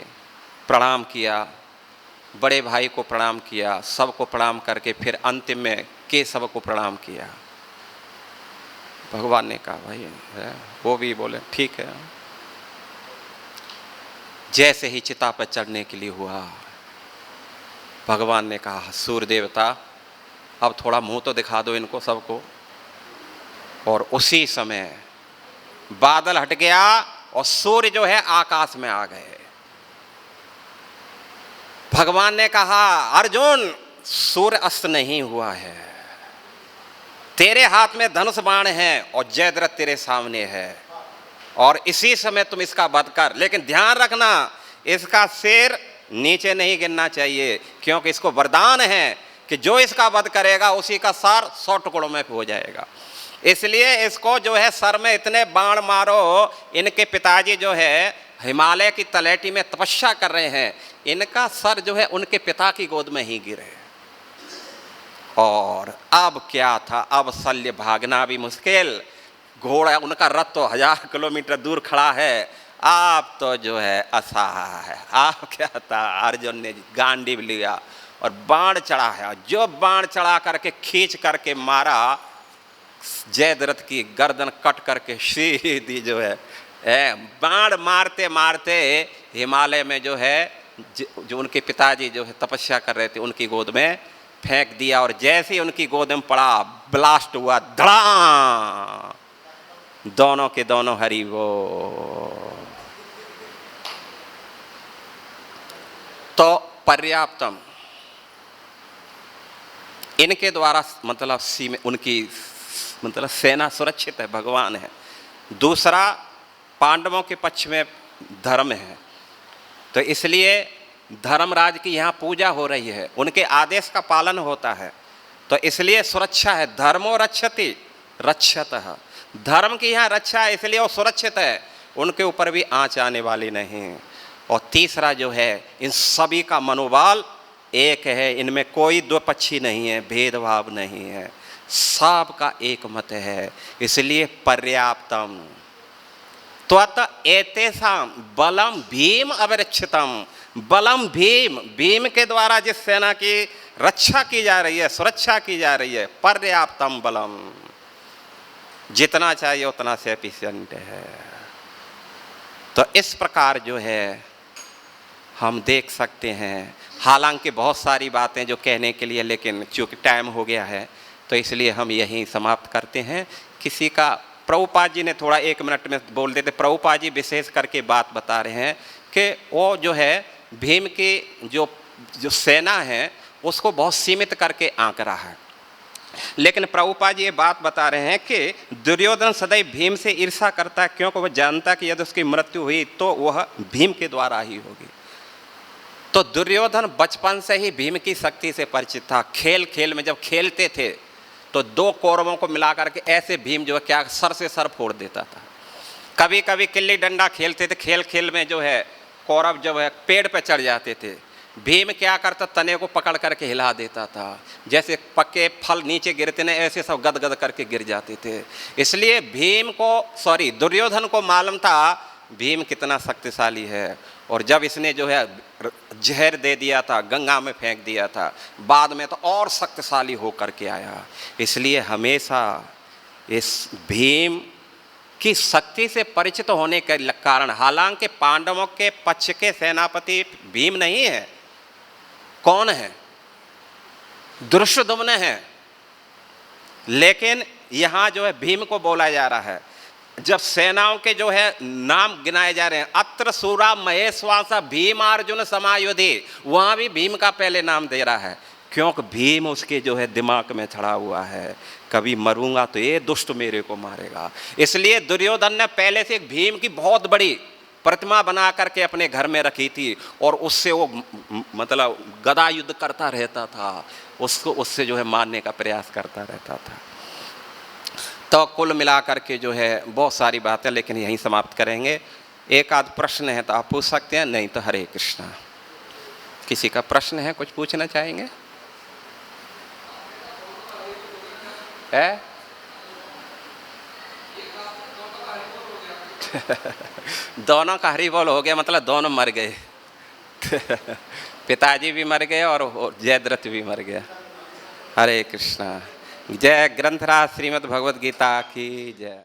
प्रणाम किया, बड़े भाई को प्रणाम किया, सबको प्रणाम करके फिर अंतिम में केशव को प्रणाम किया। भगवान ने कहा भाई वो भी बोले ठीक है। जैसे ही चिता पर चढ़ने के लिए हुआ, भगवान ने कहा सूर्य देवता अब थोड़ा मुंह तो दिखा दो इनको सबको। और उसी समय बादल हट गया और सूर्य जो है आकाश में आ गए। भगवान ने कहा अर्जुन सूर्य अस्त नहीं हुआ है, तेरे हाथ में धनुष बाण है और जयद्रथ तेरे सामने है, और इसी समय तुम इसका वध कर। लेकिन ध्यान रखना इसका सिर नीचे नहीं गिरना चाहिए, क्योंकि इसको वरदान है कि जो इसका वध करेगा उसी का सर 100 टुकड़ों में हो जाएगा। इसलिए इसको जो है सर में इतने बाण मारो। इनके पिताजी जो है हिमालय की तलहटी में तपस्या कर रहे हैं, इनका सर जो है उनके पिता की गोद में ही गिरे। और अब क्या था, अब शल्य भागना भी मुश्किल, घोड़ा उनका रथ तो 1000 किलोमीटर दूर खड़ा है। आप तो जो है असहाय है। आप क्या था, अर्जुन ने गांडीव लिया और बाण चढ़ा है, जो बाण चढ़ा करके खींच करके मारा, जयद्रथ की गर्दन कट करके सीधी जो है बाण मारते मारते हिमालय में जो है जो उनके पिताजी जो है तपस्या कर रहे थे उनकी गोद में फेंक दिया। और जैसे ही उनकी गोद में पड़ा, ब्लास्ट हुआ, धड़ा, दोनों के दोनों हरि वो। तो पर्याप्तम इनके द्वारा मतलब उनकी मतलब सेना सुरक्षित है, भगवान है। दूसरा पांडवों के पक्ष में धर्म है, तो इसलिए धर्मराज की यहाँ पूजा हो रही है, उनके आदेश का पालन होता है, तो इसलिए सुरक्षा है। धर्मो रक्षति रक्षतः, धर्म की यहाँ रक्षा है, इसलिए वो सुरक्षित है, उनके ऊपर भी आँच आने वाली नहीं। और तीसरा जो है, इन सभी का मनोबल एक है, इनमें कोई दो पक्षी नहीं है, भेदभाव नहीं है, सबका एक मत है, इसलिए पर्याप्तम। त्वत एतेषां बलम भीम अवरक्षितम, बलम भीम, भीम के द्वारा जिस सेना की रक्षा की जा रही है, सुरक्षा की जा रही है, पर्याप्तम बलम, जितना चाहिए उतना सफिशिएंट है। तो इस प्रकार जो है हम देख सकते हैं। हालांकि बहुत सारी बातें जो कहने के लिए, लेकिन चूँकि टाइम हो गया है तो इसलिए हम यहीं समाप्त करते हैं। किसी का प्रभुपाद जी ने थोड़ा 1 मिनट में बोल देते। प्रभुपाद जी विशेष करके बात बता रहे हैं कि वो जो है भीम की जो सेना है उसको बहुत सीमित करके आंक रहा है, लेकिन प्रभुपाद जी ये बात बता रहे हैं कि दुर्योधन सदैव भीम से ईर्षा करता है, क्योंकि वह जानता कि यदि उसकी मृत्यु हुई तो वह भीम के द्वारा ही होगी। तो दुर्योधन बचपन से ही भीम की शक्ति से परिचित था। खेल खेल में जब खेलते थे तो 2 कौरवों को मिला करके ऐसे भीम जो है क्या सर से सर फोड़ देता था। कभी कभी किल्ली डंडा खेलते थे, खेल खेल में जो है कौरव जो है पेड़ पे चढ़ जाते थे, भीम क्या करता, तने को पकड़ करके हिला देता था, जैसे पक्के फल नीचे गिरते ना ऐसे सब गदगद करके गिर जाते थे। इसलिए भीम को, सॉरी, दुर्योधन को मालूम था भीम कितना शक्तिशाली है। और जब इसने जो है जहर दे दिया था, गंगा में फेंक दिया था, बाद में तो और शक्तिशाली होकर के आया। इसलिए हमेशा इस भीम की शक्ति से परिचित होने के कारण, हालांकि पांडवों के पक्ष के सेनापति भीम नहीं है, कौन है? दुष्योधन है। लेकिन यहां जो है भीम को बोला जा रहा है। जब सेनाओं के जो है नाम गिनाए जा रहे हैं, अत्र सूरा महेश्वासा भीम अर्जुन समायुधि, वहां भी भीम का पहले नाम दे रहा है, क्योंकि भीम उसके जो है दिमाग में चढ़ा हुआ है, कभी मरूंगा तो ये दुष्ट मेरे को मारेगा। इसलिए दुर्योधन ने पहले से एक भीम की बहुत बड़ी प्रतिमा बना करके अपने घर में रखी थी, और उससे वो मतलब गदा युद्ध करता रहता था, उसको उससे जो है मारने का प्रयास करता रहता था। तो कुल मिलाकर के जो है बहुत सारी बातें, लेकिन यहीं समाप्त करेंगे। एक आध प्रश्न है तो आप पूछ सकते हैं, नहीं तो हरे कृष्णा। किसी का प्रश्न है, कुछ पूछना चाहेंगे? है? दोनों का हरि बोल हो गया, मतलब दोनों मर गए। पिताजी भी मर गए और जयद्रथ भी मर गया। हरे कृष्णा। जय ग्रंथराज श्रीमद् भगवद गीता की जय।